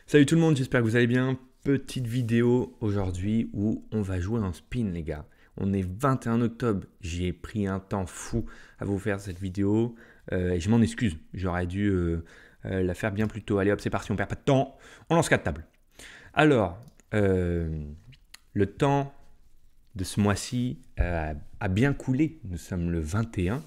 Salut tout le monde, j'espère que vous allez bien. Petite vidéo aujourd'hui où on va jouer en spin les gars. On est 21 octobre, j'ai pris un temps fou à vous faire cette vidéo et je m'en excuse, j'aurais dû la faire bien plus tôt. Allez hop c'est parti, on perd pas de temps, on lance 4 tables. Alors, le temps de ce mois-ci a bien coulé, nous sommes le 21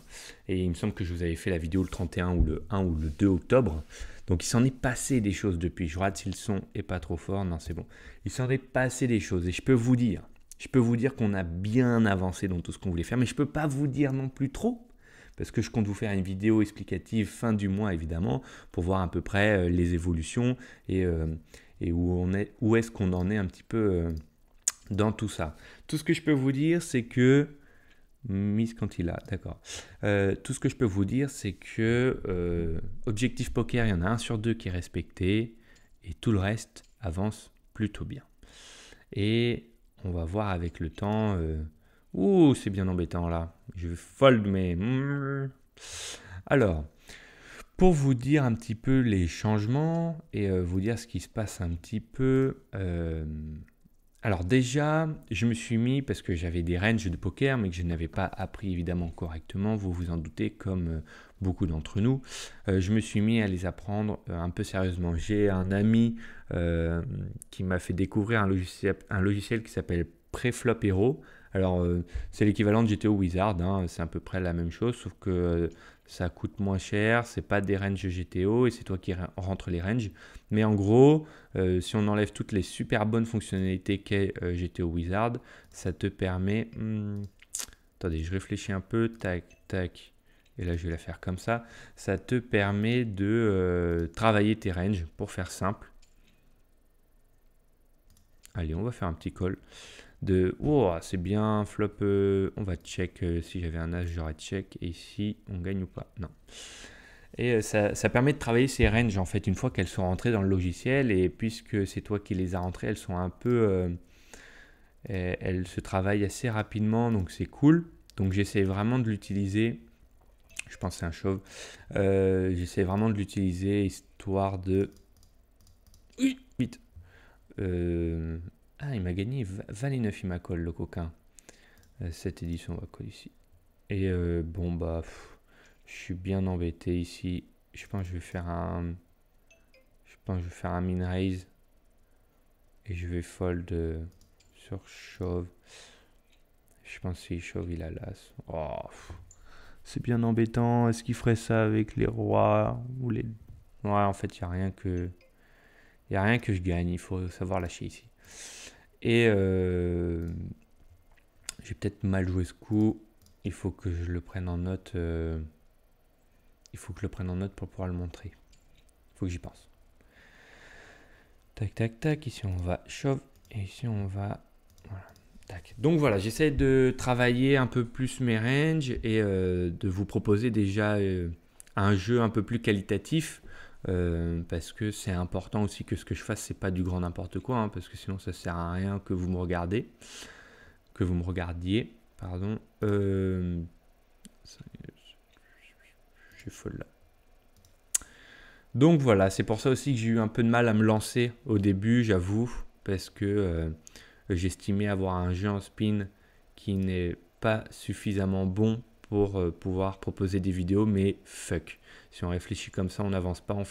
et il me semble que je vous avais fait la vidéo le 31 ou le 1 ou le 2 octobre. Donc il s'en est passé des choses depuis. Je regarde si le son est pas trop fort. Non, c'est bon. Il s'en est passé des choses et je peux vous dire qu'on a bien avancé dans tout ce qu'on voulait faire, mais je peux pas vous dire non plus trop parce que je compte vous faire une vidéo explicative fin du mois évidemment pour voir à peu près les évolutions et où est-ce qu'on en est un petit peu dans tout ça. Tout ce que je peux vous dire, c'est que Miss Cantilla, d'accord. Tout ce que je peux vous dire, c'est que objectif poker, il y en a un sur deux qui est respecté et tout le reste avance plutôt bien. Et on va voir avec le temps. Ouh, c'est bien embêtant là. Je fold, mais. Alors, pour vous dire un petit peu les changements et vous dire ce qui se passe un petit peu. Alors déjà, je me suis mis, parce que j'avais des ranges de poker, mais que je n'avais pas appris évidemment correctement, vous vous en doutez, comme beaucoup d'entre nous, je me suis mis à les apprendre un peu sérieusement. J'ai un ami qui m'a fait découvrir un logiciel qui s'appelle Preflop Hero. Alors, c'est l'équivalent de GTO Wizard, hein, c'est à peu près la même chose, sauf que ça coûte moins cher, c'est pas des ranges GTO et c'est toi qui rentres les ranges. Mais en gros, si on enlève toutes les super bonnes fonctionnalités qu'est GTO Wizard, ça te permet... attendez, je réfléchis un peu, tac, tac, et là je vais la faire comme ça. Ça te permet de travailler tes ranges, pour faire simple. Allez, on va faire un petit call. Oh, c'est bien, flop, on va check, si j'avais un as, j'aurais check, et ici, on gagne ou pas? Non. Et ça permet de travailler ces ranges en fait une fois qu'elles sont rentrées dans le logiciel et puisque c'est toi qui les as rentrées, elles sont un peu, elles se travaillent assez rapidement donc c'est cool. Donc j'essaie vraiment de l'utiliser. Je pense que c'est un chauve. J'essaie vraiment de l'utiliser histoire de. Oui, vite. Ah, il m'a gagné Valet 9, il m'a call le coquin. Cette édition, on va coller ici. Et bon bah. Je suis bien embêté ici. Je pense que je vais faire un min raise et je vais fold sur shove. Je pense que si shove il a l'as. Oh, c'est bien embêtant. Est-ce qu'il ferait ça avec les rois ou les... Ouais, en fait, il y a rien que je gagne. Il faut savoir lâcher ici. Et j'ai peut-être mal joué ce coup. Il faut que je le prenne en note. Il faut que je le prenne en note pour pouvoir le montrer. Il faut que j'y pense. Tac, tac, tac. Ici, on va shove. Et ici, on va... Voilà. Tac. Donc voilà, j'essaie de travailler un peu plus mes ranges et de vous proposer déjà un jeu un peu plus qualitatif. Parce que c'est important aussi que ce que je fasse, c'est pas du grand n'importe quoi. Parce que sinon, ça sert à rien que vous me regardez. Que vous me regardiez. Pardon. Je suis folle là. Donc voilà, c'est pour ça aussi que j'ai eu un peu de mal à me lancer au début, j'avoue, parce que j'estimais avoir un jeu en spin qui n'est pas suffisamment bon pour pouvoir proposer des vidéos, mais fuck. Si on réfléchit comme ça, on n'avance pas,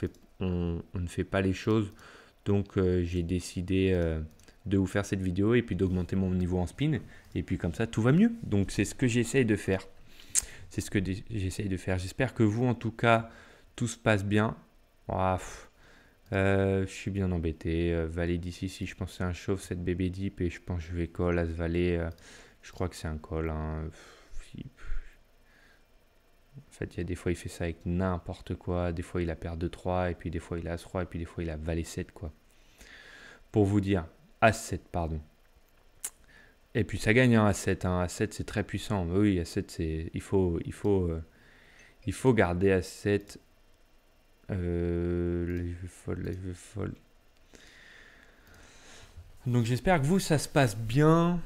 on ne fait pas les choses. Donc j'ai décidé de vous faire cette vidéo et puis d'augmenter mon niveau en spin. Et puis comme ça, tout va mieux. Donc c'est ce que j'essaye de faire. C'est ce que j'essaye de faire. J'espère que vous, en tout cas, tout se passe bien. Je suis bien embêté. Valet d'ici, si je pense que c'est un chauve, cette bébé deep, et je pense que je vais call as valet. Je crois que c'est un call. Hein. En fait, il y a des fois, il fait ça avec n'importe quoi. Des fois, il a paire de 3, et puis des fois, il a as 3, et puis des fois, il a valet 7, quoi. Pour vous dire, as 7, pardon. Et puis, ça gagne, hein, as 7. Hein. As 7, c'est très puissant. Mais oui, as 7, c'est... Il faut garder as 7. Là, je vais fold, là, je vais fold. Donc j'espère que vous, ça se passe bien,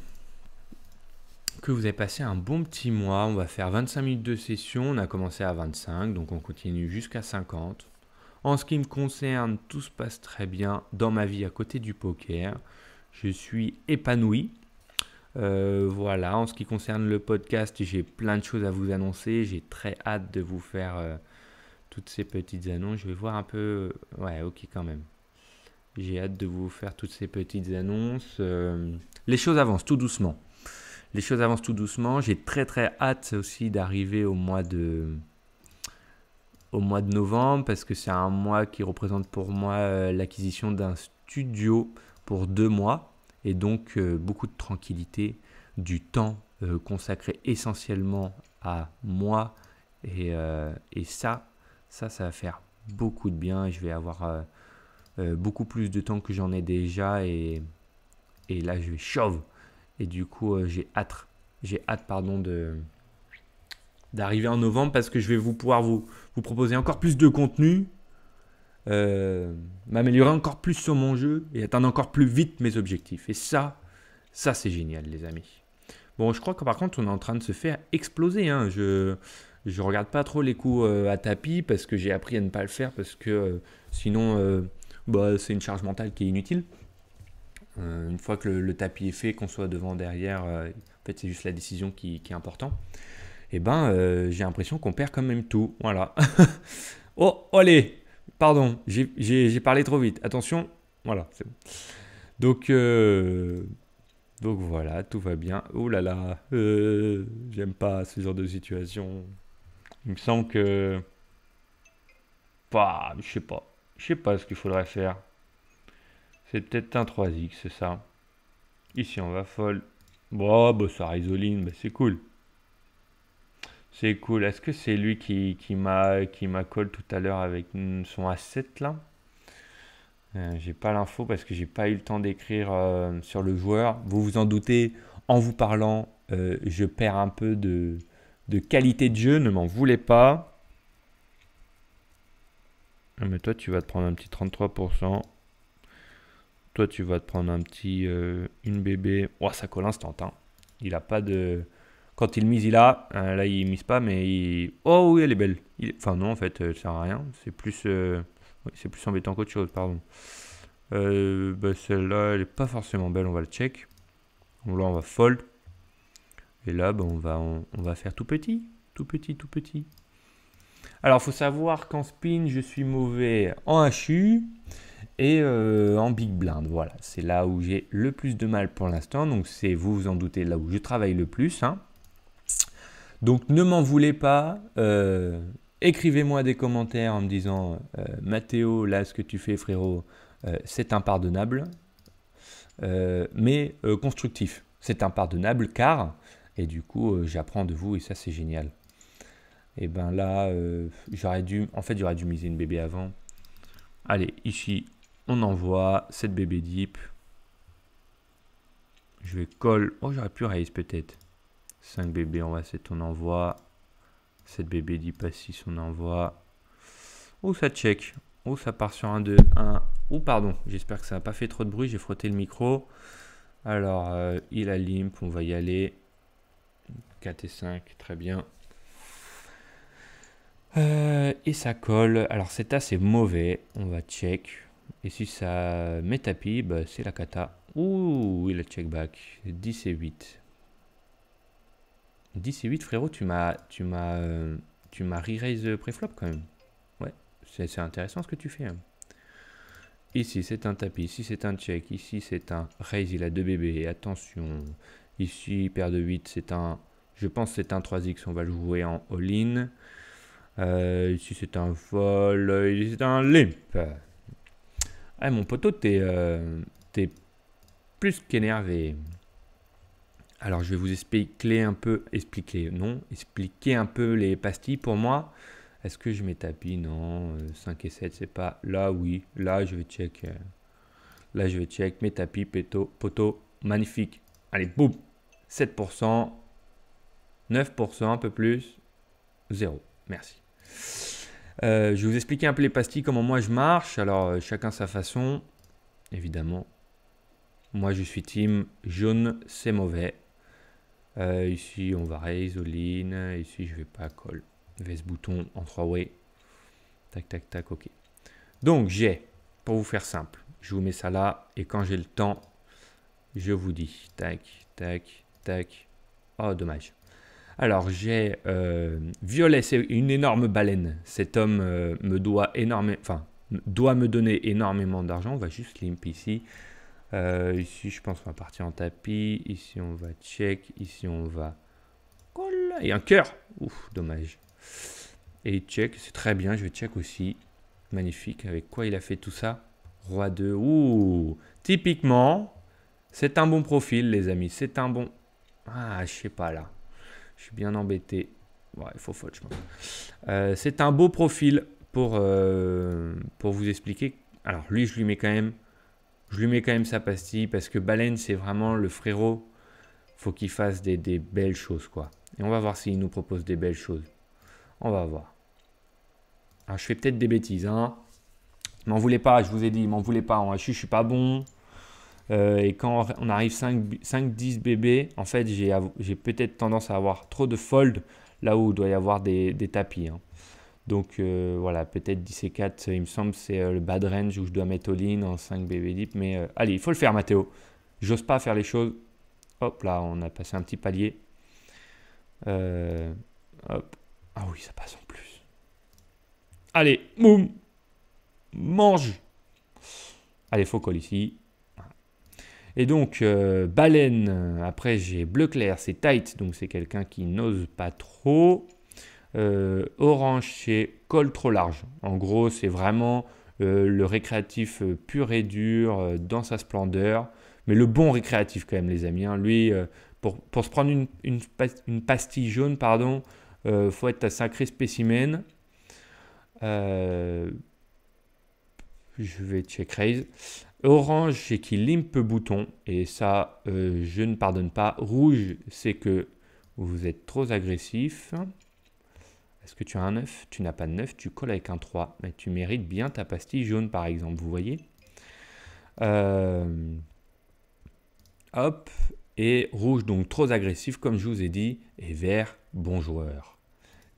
que vous avez passé un bon petit mois. On va faire 25 minutes de session. On a commencé à 25, donc on continue jusqu'à 50. En ce qui me concerne, tout se passe très bien dans ma vie à côté du poker. Je suis épanoui. Voilà, en ce qui concerne le podcast, j'ai plein de choses à vous annoncer. J'ai très hâte de vous faire toutes ces petites annonces. Je vais voir un peu. Ouais, ok, quand même. J'ai hâte de vous faire toutes ces petites annonces. Les choses avancent tout doucement. Les choses avancent tout doucement. J'ai très très hâte aussi d'arriver au mois de novembre parce que c'est un mois qui représente pour moi l'acquisition d'un studio pour 2 mois et donc beaucoup de tranquillité, du temps consacré essentiellement à moi et ça va faire beaucoup de bien. Je vais avoir beaucoup plus de temps que j'en ai déjà et là je vais chauve et du coup j'ai hâte pardon d'arriver en novembre parce que je vais pouvoir vous proposer encore plus de contenu, m'améliorer encore plus sur mon jeu et atteindre encore plus vite mes objectifs. Et ça c'est génial les amis. Bon, je crois que par contre on est en train de se faire exploser. Hein. Je regarde pas trop les coups à tapis parce que j'ai appris à ne pas le faire parce que sinon c'est une charge mentale qui est inutile. Une fois que le tapis est fait, qu'on soit devant, derrière, en fait c'est juste la décision qui est importante. Et j'ai l'impression qu'on perd quand même tout. Voilà. Oh, allez, pardon, j'ai parlé trop vite. Attention, voilà, c'est bon. Donc voilà, tout va bien. Oh là là, j'aime pas ce genre de situation. Il me semble que, je sais pas ce qu'il faudrait faire. C'est peut-être un 3x, c'est ça. Ici on va fold. Bon, bah ça isoline, bah c'est cool. C'est cool. Est-ce que c'est lui qui m'a call tout à l'heure avec son A7 là? J'ai pas l'info parce que j'ai pas eu le temps d'écrire sur le joueur. Vous vous en doutez, en vous parlant, je perds un peu de qualité de jeu. Ne m'en voulez pas. Ah, mais toi, tu vas te prendre un petit 33%. Toi, tu vas te prendre un petit une bébé. Oh, ça colle instant. Hein. Il a pas de... Quand il mise, il a. Là, il mise pas, mais il... Oh oui, elle est belle. Enfin non, en fait, ça sert à rien. C'est plus, oui, c'est plus embêtant qu'autre chose, pardon. Celle-là, elle est pas forcément belle. On va le check. Bon, là, on va fold. Et là, on va faire tout petit. Tout petit, tout petit. Alors, il faut savoir qu'en spin, je suis mauvais en HU et en big blind. Voilà, c'est là où j'ai le plus de mal pour l'instant. Donc, c'est, vous vous en doutez, là où je travaille le plus. Hein. Donc, ne m'en voulez pas. Écrivez-moi des commentaires en me disant Mathéo, là, ce que tu fais, frérot, c'est impardonnable. Mais constructif. C'est impardonnable car, et du coup, j'apprends de vous et ça, c'est génial. Et ben là, j'aurais dû miser une bébé avant. Allez, ici, on envoie cette bébé deep. Je vais call. Oh, j'aurais pu raise peut-être. 5 bébés, on va 7, on envoie. 7 bébés deep à 6, on envoie. Oh, ça check. Oh, ça part sur un 2, 1. Oh, pardon, j'espère que ça n'a pas fait trop de bruit. J'ai frotté le micro. Alors, il a limp, on va y aller. 4 et 5, très bien. Et ça colle. Alors cet as c'est mauvais. On va check. Et si ça met tapis, bah, c'est la cata. Ouh, il a check back. 10 et 8. 10 et 8, frérot, tu m'as re-raise préflop quand même. Ouais, c'est intéressant ce que tu fais. Hein. Ici c'est un tapis, ici c'est un check, ici c'est un raise, il a 2 bébés. Attention. Ici, paire de 8, c'est un... Je pense que c'est un 3x, on va le jouer en all-in. Ici c'est un fold, ici c'est un limp. Ah mon poteau, t'es plus qu'énervé. Alors je vais vous expliquer un peu les pastilles pour moi. Est-ce que je mets tapis? Non, 5 et 7 c'est pas. Là oui, là je vais check. Là je vais check mes tapis, poteau, magnifique. Allez, boum, 7%, 9%, un peu plus, 0. Merci. Je vais vous expliquer un peu les pastilles, comment moi je marche. Alors, chacun sa façon, évidemment. Moi, je suis team jaune, c'est mauvais. Ici, on va raise, all-in. Ici, je vais pas call. VS bouton en 3 way. Tac, tac, tac, ok. Donc, j'ai, pour vous faire simple, je vous mets ça là. Et quand j'ai le temps, je vous dis. Tac, tac, tac. Oh, dommage. Alors, j'ai violet, c'est une énorme baleine. Cet homme me doit énormément, enfin, doit me donner énormément d'argent. On va juste limp ici. Ici, je pense qu'on va partir en tapis. Ici, on va check. Ici, on va... Et un cœur. Ouf, dommage. Et check, c'est très bien. Je vais check aussi. Magnifique. Avec quoi il a fait tout ça? Roi 2. Ouh. Typiquement, c'est un bon profil, les amis. C'est un bon... Ah, je sais pas là. Je suis bien embêté. Ouais, il faut faute, je pense. C'est un beau profil pour vous expliquer. Alors, lui, je lui mets quand même sa pastille parce que Baleine, c'est vraiment le frérot. Faut qu'il fasse des belles choses, quoi. Et on va voir s'il nous propose des belles choses. On va voir. Alors, je fais peut-être des bêtises, hein. M'en voulez pas, je vous ai dit, m'en voulez pas. En HU, je suis pas bon. Et quand on arrive 5-10 bébés, en fait, j'ai peut-être tendance à avoir trop de fold là où il doit y avoir des tapis, hein. Donc voilà, peut-être 10 et 4, il me semble, c'est le bad range où je dois mettre all-in en 5 bébés deep. Mais allez, il faut le faire, Mathéo. J'ose pas faire les choses. Hop, là, on a passé un petit palier. Hop. Ah oui, ça passe en plus. Allez, boum. Mange. Allez, faux call ici. Et donc, baleine, après j'ai bleu clair, c'est tight, donc c'est quelqu'un qui n'ose pas trop. Orange, c'est col trop large. En gros, c'est vraiment le récréatif pur et dur, dans sa splendeur. Mais le bon récréatif quand même, les amis, hein. Lui, pour se prendre une pastille jaune, pardon, faut être un sacré spécimen. Je vais check raise. Orange, c'est qu'il limpe bouton. Et ça, je ne pardonne pas. Rouge, c'est que vous êtes trop agressif. Est-ce que tu as un 9? Tu n'as pas de 9, tu colles avec un 3. Mais tu mérites bien ta pastille jaune, par exemple. Vous voyez? Hop. Et rouge, donc trop agressif, comme je vous ai dit. Et vert, bon joueur.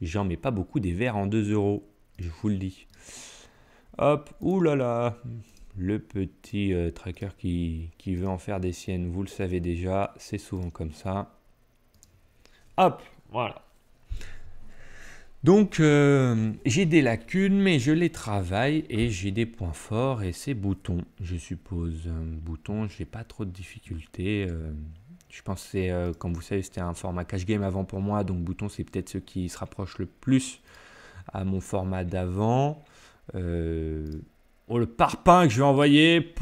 J'en mets pas beaucoup des verts en 2 euros. Je vous le dis. Hop. Ouh là là. Le petit tracker qui veut en faire des siennes, vous le savez déjà, c'est souvent comme ça. Hop, voilà. Donc, j'ai des lacunes, mais je les travaille et j'ai des points forts et c'est bouton, je suppose. Bouton, j'ai pas trop de difficultés. Je pense que c'est, comme vous savez, c'était un format cash game avant pour moi, donc bouton, c'est peut-être ce qui se rapproche le plus à mon format d'avant. Oh, le parpaing que je vais envoyer.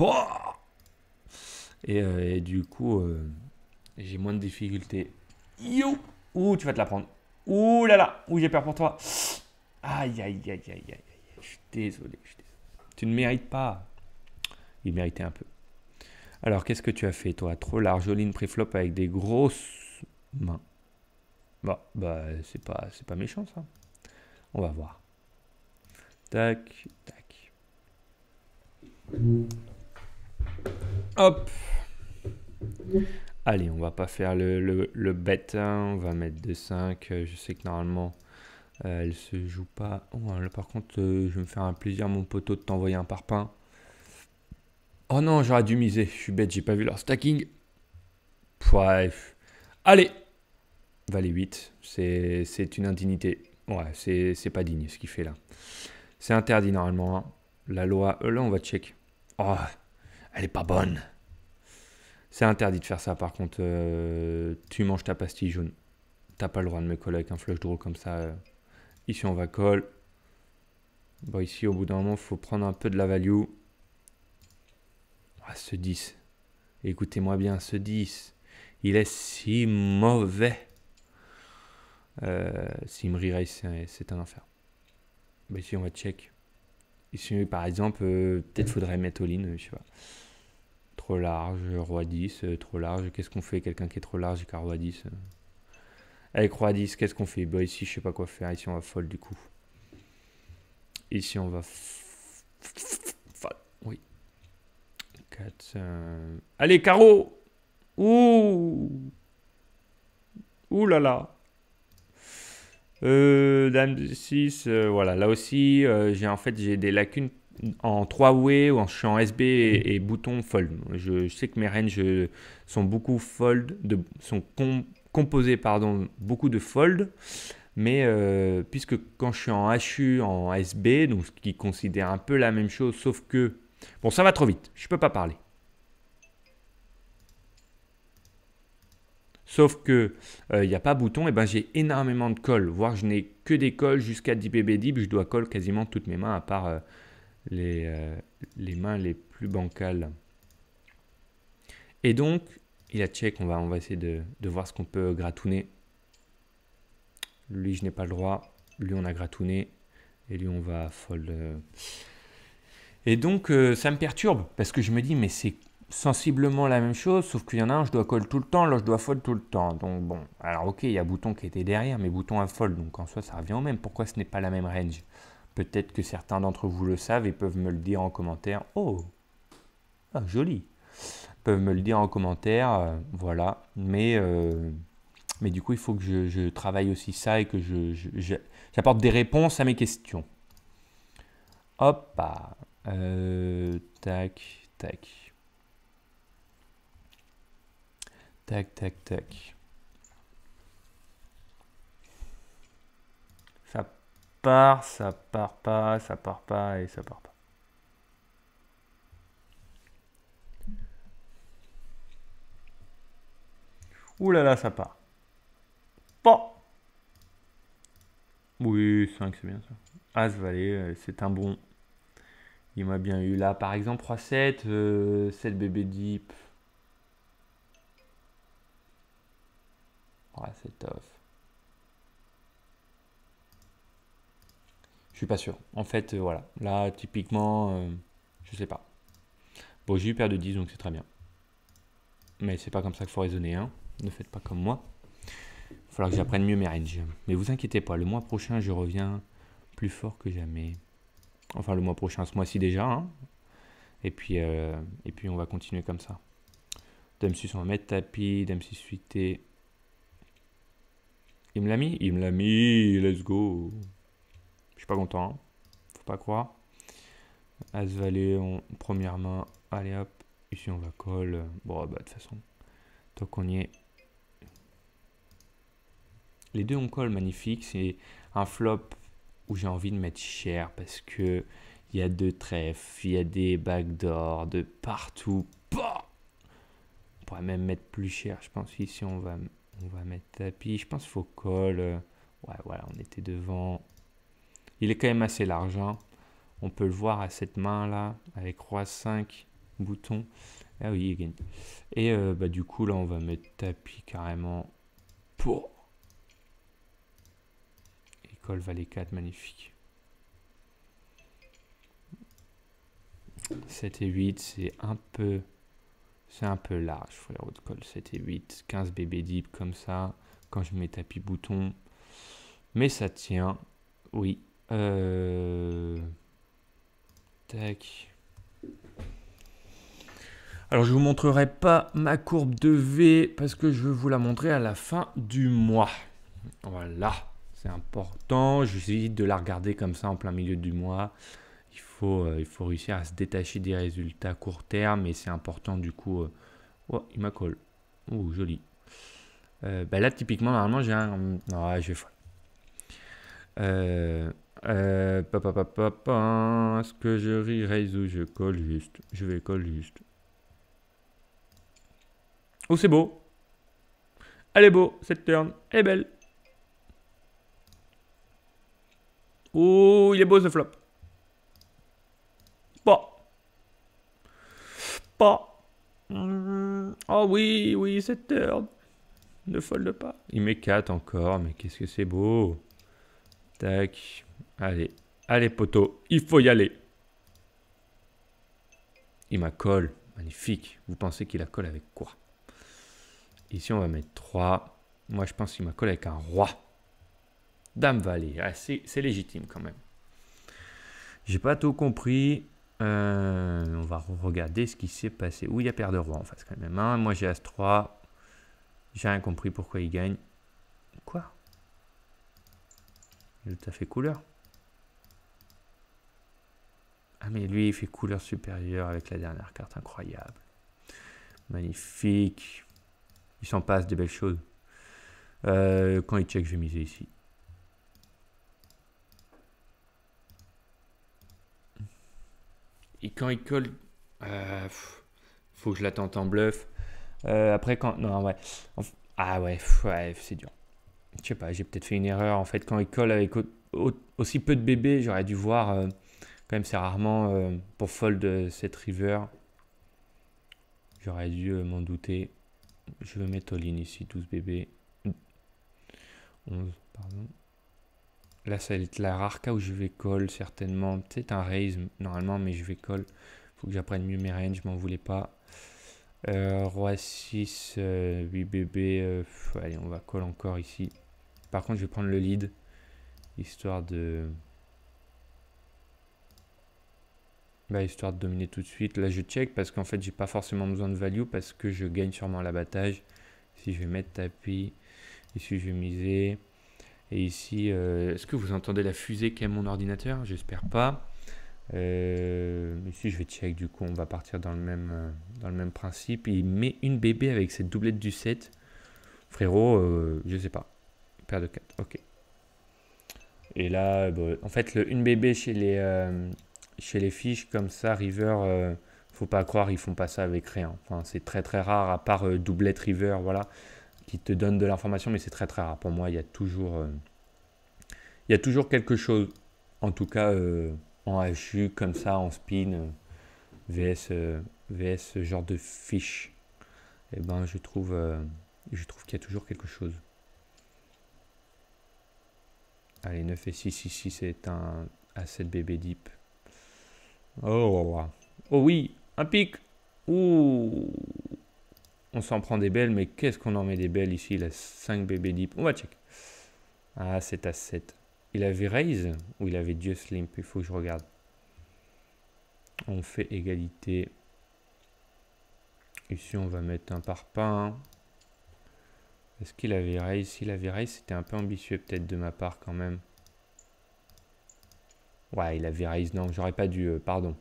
Et du coup, j'ai moins de difficultés. Yo. Ouh, tu vas te la prendre. Ouh là là. Ouh, j'ai peur pour toi. Aïe, aïe, aïe, aïe, aïe. Je suis désolé. Tu ne mérites pas. Il méritait un peu. Alors, qu'est-ce que tu as fait, toi? Trop large, all-in préflop avec des grosses mains. Bon, bah, c'est pas méchant, ça. On va voir. Tac, tac. Hop. Allez, on va pas faire le bet, hein. On va mettre 2-5. Je sais que normalement, elle se joue pas. Oh, là, par contre, je vais me faire un plaisir, mon poteau, de t'envoyer un parpaing. Oh non, j'aurais dû miser. Je suis bête, j'ai pas vu leur stacking. Bref. Allez. Valet 8. C'est une indignité. Ouais, c'est pas digne ce qu'il fait là. C'est interdit normalement, hein. La loi. Là, on va check. Oh, elle est pas bonne. C'est interdit de faire ça, par contre. Tu manges ta pastille jaune. T'as pas le droit de me coller avec un flush draw comme ça. Ici, on va call. Bon, ici, au bout d'un moment, il faut prendre un peu de la value. Ah, ce 10. Écoutez-moi bien, ce 10. Il est si mauvais. Simri Race, c'est un enfer. Bah, ici, on va check. Ici, par exemple, peut-être faudrait mettre all-in, je sais pas. Trop large, roi 10, trop large. Qu'est-ce qu'on fait? Quelqu'un qui est trop large et qui a roi 10. Avec roi 10, qu'est-ce qu'on fait? Bah, ici, je sais pas quoi faire. Ici, on va fold du coup. Ici, on va fold. Oui. 4. Allez, carreau! Ouh! Ouh là là! Dame de 6, voilà. Là aussi, j'ai des lacunes. en 3-way ou je suis en SB et bouton fold. Je sais que mes ranges sont beaucoup fold, sont composés beaucoup de fold. Mais puisque quand je suis en HU, en SB, donc ce qui considère un peu la même chose, sauf que... Bon, ça va trop vite, je ne peux pas parler. Sauf que il n'y a pas bouton, et ben j'ai énormément de calls, voire je n'ai que des calls jusqu'à 10 BB deep, je dois call quasiment toutes mes mains, à part les mains les plus bancales. Et donc, il a check, on va essayer de voir ce qu'on peut gratouner. Lui, je n'ai pas le droit. Lui, on a gratouné. Et lui, on va fold. Et donc, ça me perturbe. Parce que je me dis, mais c'est sensiblement la même chose. Sauf qu'il y en a un, je dois call tout le temps. L'autre, je dois fold tout le temps. Donc, bon. Alors, ok, il y a bouton qui était derrière. Mais bouton à fold. Donc, en soi, ça revient au même. Pourquoi ce n'est pas la même range? Peut-être que certains d'entre vous le savent et peuvent me le dire en commentaire. Oh, ah, joli. Peuvent me le dire en commentaire. Voilà. Mais du coup, il faut que je travaille aussi ça et que j'apporte des réponses à mes questions. Hop, tac, tac. Tac, tac, tac. Ça part pas, ça part pas et ça part pas. Ouh là là, ça part. Bon. Oui, 5, c'est bien ça. As valet, c'est un bon. Il m'a bien eu là. Par exemple, 3-7, 7 bébé deep. Ouais, c'est tough. Je suis pas sûr. En fait, voilà. Là, typiquement, je sais pas. Bon, j'ai eu paire de 10, donc c'est très bien. Mais c'est pas comme ça qu'il faut raisonner, hein. Ne faites pas comme moi. Il va falloir que j'apprenne mieux mes ranges. Mais vous inquiétez pas, le mois prochain, je reviens plus fort que jamais. Enfin, le mois prochain, ce mois-ci déjà, hein. Et puis, on va continuer comme ça. Dame 6, on va mettre tapis. Dame 6 suité. Il me l'a mis? Il me l'a mis. Let's go. Je suis pas content, hein. Faut pas croire. As valet en première main. Allez hop. Ici, on va call. Bon, bah, de toute façon, tant qu'on y est. Les deux on call, magnifique. C'est un flop où j'ai envie de mettre cher parce que il y a deux trèfles, il y a des backdoors de partout. Bah, on pourrait même mettre plus cher. Je pense qu'ici on va mettre tapis. Je pense qu'il faut call. Ouais, voilà, on était devant. Il est quand même assez large, hein. On peut le voir à cette main là avec roi 5 bouton. Ah oui, il gagne. Et bah, du coup là on va mettre tapis carrément pour. Call valet 4, magnifique. 7 et 8, c'est un peu large, frérot, de call 7 et 8. 15 bébé deep comme ça, quand je mets tapis bouton. Mais ça tient, oui. Tac. Alors, je vous montrerai pas ma courbe de V parce que je veux vous la montrer à la fin du mois. Voilà. C'est important, j'hésite de la regarder comme ça en plein milieu du mois. Il faut réussir à se détacher des résultats à court terme et c'est important du coup. Oh, il m'a call. Oh, joli. Bah là, typiquement, normalement, j'ai un. Non, je vais folle. Est-ce que je re-raise ou je colle juste? Je vais call juste. Oh, c'est beau. Elle est beau, cette turn. Elle est belle. Oh, il est beau ce flop. Bon. Oh oui, oui, cette turn. Ne fold pas. Il met 4 encore, mais qu'est-ce que c'est beau. Tac. Allez. Allez, poteau. Il faut y aller. Il m'a call. Magnifique. Vous pensez qu'il a call avec quoi? Ici, on va mettre 3. Moi, je pense qu'il m'a call avec un roi. Dame valet. Ah, c'est légitime quand même. J'ai pas tout compris. On va regarder ce qui s'est passé. Où il y a paire de roi en face quand même. Hein. Moi, j'ai as 3. J'ai rien compris pourquoi il gagne. Quoi? Il t'a fait couleur. Ah, mais lui, il fait couleur supérieure avec la dernière carte. Incroyable. Magnifique. Il s'en passe des belles choses. Quand il check, je vais miser ici. Et quand il colle, faut que je la tente en bluff. Après, quand. Non, ouais. Ah ouais, ouais, c'est dur. Je sais pas, j'ai peut-être fait une erreur. En fait, quand il colle avec aussi peu de bébés, j'aurais dû voir. Quand même, c'est rarement pour fold cette river. J'aurais dû m'en douter. Je vais mettre all-in ici, 12 bébés. 11, pardon. Là, ça va être la rare cas où je vais call, certainement. Peut-être un raise, normalement, mais je vais call. Faut que j'apprenne mieux mes ranges, je m'en voulais pas. Roi 6, 8 bébés. Allez, on va call encore ici. Par contre, je vais prendre le lead, histoire de... histoire de dominer tout de suite. Là, je check parce qu'en fait, j'ai pas forcément besoin de value parce que je gagne sûrement l'abattage. Ici, je vais mettre tapis. Ici, je vais miser. Et ici, est-ce que vous entendez la fusée qu'aime mon ordinateur? J'espère pas. Ici, je vais check. Du coup, on va partir dans le même principe. Il met une bébé avec cette doublette du 7. Frérot, je sais pas. Paire de 4. Ok. Et là, en fait, le une bébé chez les fiches comme ça, river, faut pas croire, ils font pas ça avec rien. Enfin, c'est très très rare, à part doublette river, voilà, qui te donne de l'information, mais c'est très très rare. Pour moi, il y a toujours quelque chose, en tout cas en HU, comme ça, en spin, VS ce genre de fiche. Et ben, je trouve qu'il y a toujours quelque chose. Allez, 9 et 6 ici, c'est un A7 bébé deep. Oh, oh oui, un pic. Ouh. On s'en prend des belles, mais qu'est-ce qu'on en met des belles ici, la 5 bébé deep. On va check. Ah, c'est à 7. Il avait raise ou il avait just limp? Il faut que je regarde. On fait égalité. Ici, on va mettre un parpaing. Est-ce qu'il avait raise? S'il avait raise, c'était un peu ambitieux peut-être de ma part quand même. Ouais, il avait raise. Non, j'aurais pas dû. Pardon.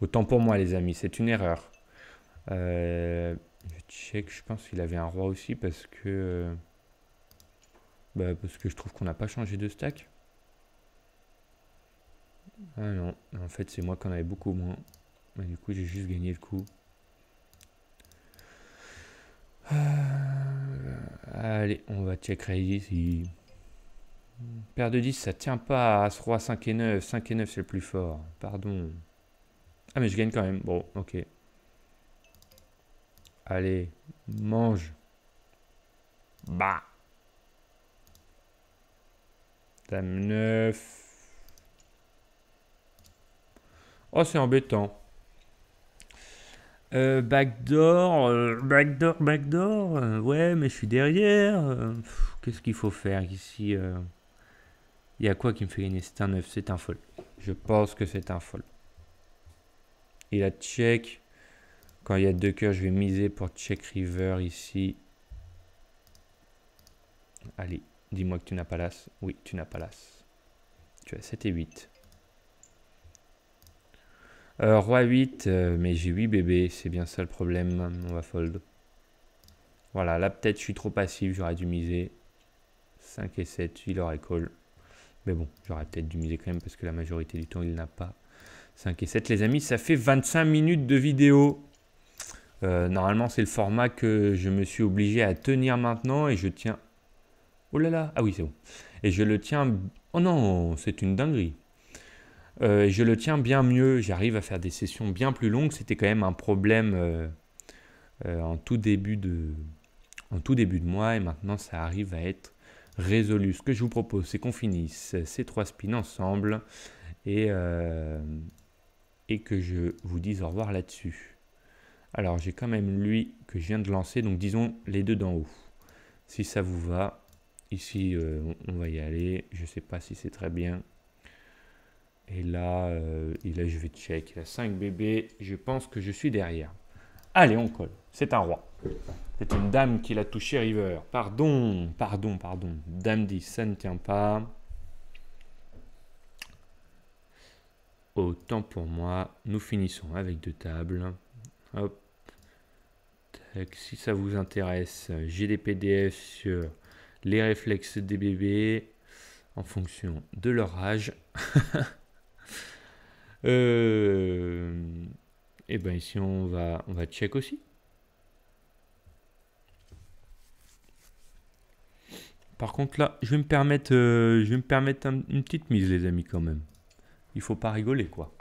Autant pour moi, les amis. C'est une erreur. Je check. Je pense qu'il avait un roi aussi parce que... parce que je trouve qu'on n'a pas changé de stack. Ah non. En fait, c'est moi qui en avais beaucoup moins. Mais du coup, j'ai juste gagné le coup. Allez, on va check raise ici. Paire de 10, ça tient pas à ce roi 5 et 9. 5 et 9, c'est le plus fort. Pardon. Ah, mais je gagne quand même. Bon, ok. Allez, mange. Bah. Dame 9. Oh, c'est embêtant. Backdoor. Ouais, mais je suis derrière. Qu'est-ce qu'il faut faire ici? Il y a quoi qui me fait gagner? C'est un 9, c'est un fold. Je pense que c'est un fold. Il a check. Quand il y a 2 cœurs, je vais miser pour check river ici. Allez, dis-moi que tu n'as pas l'as. Oui, tu n'as pas l'as. Tu as 7 et 8. Roi 8, mais j'ai 8 bébés. C'est bien ça le problème. On va fold. Voilà, là peut-être je suis trop passif. J'aurais dû miser. 5 et 7, il aurait call. Mais bon, j'aurais peut-être dû miser quand même parce que la majorité du temps, il n'a pas. 5 et 7, les amis, ça fait 25 minutes de vidéo. Normalement, c'est le format que je me suis obligé à tenir maintenant et je tiens... Oh là là, ah oui, c'est bon. Et je le tiens... Oh non, c'est une dinguerie. Je le tiens bien mieux, j'arrive à faire des sessions bien plus longues. C'était quand même un problème en tout début de mois et maintenant, ça arrive à être résolu. Ce que je vous propose, c'est qu'on finisse ces 3 spins ensemble et que je vous dise au revoir là-dessus. Alors, j'ai quand même lui que je viens de lancer, donc disons les deux d'en haut. Si ça vous va, ici, on va y aller. Je ne sais pas si c'est très bien. Et là, je vais check. Il a 5 bébés. Je pense que je suis derrière. Allez, on colle. C'est un roi. C'est une dame qui l'a touché river. Pardon. Dame 10, ça ne tient pas. autant pour moi. Nous finissons avec 2 tables. Hop. Si ça vous intéresse, j'ai des PDF sur les réflexes des bébés en fonction de leur âge. Et bien ici on va check aussi. Par contre là, je vais me permettre une petite mise les amis quand même. Il faut pas rigoler quoi.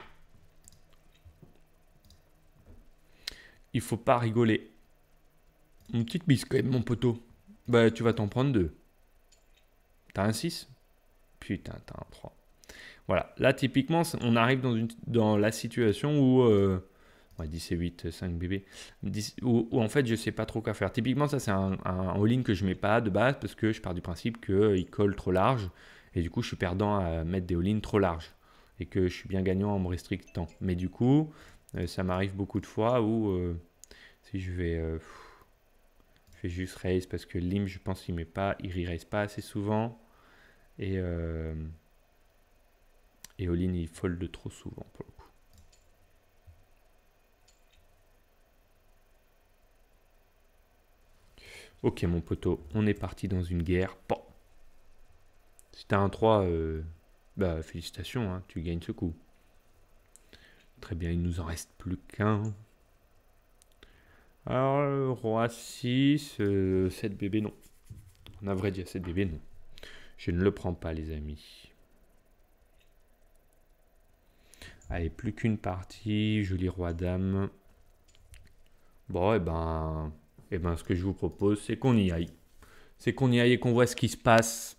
Il faut pas rigoler. Une petite mise quand même mon poteau. Bah tu vas t'en prendre 2. T'as un 6? Putain, t'as un 3. Voilà, là typiquement on arrive dans la situation où 10 et 8, 5 bébés, où en fait je sais pas trop quoi faire. Typiquement ça c'est un all-in que je mets pas de base parce que je pars du principe qu'il colle trop large et du coup je suis perdant à mettre des all-in trop larges et que je suis bien gagnant en me restrictant. Mais du coup ça m'arrive beaucoup de fois où si je fais juste raise parce que Lim je pense qu'il re-raise pas assez souvent et all-in il fold trop souvent pour le coup. Ok mon poteau, on est parti dans une guerre. Bon. Si t'as un 3, bah félicitations, hein, tu gagnes ce coup. Très bien, il nous en reste plus qu'un. Alors, roi 6, 7 bébés, non. On a vrai dire 7 bébés, non. Je ne le prends pas, les amis. Allez, plus qu'une partie, joli roi dame. Bon, et ben, ce que je vous propose, c'est qu'on y aille. C'est qu'on y aille et qu'on voit ce qui se passe.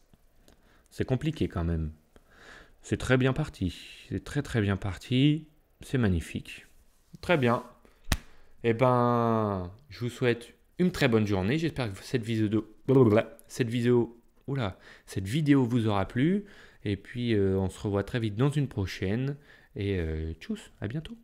C'est compliqué quand même. C'est très bien parti. C'est très très bien parti. C'est magnifique. Très bien. Eh ben, je vous souhaite une très bonne journée. J'espère que cette vidéo vous aura plu. Et puis, on se revoit très vite dans une prochaine. Et tchuss, à bientôt.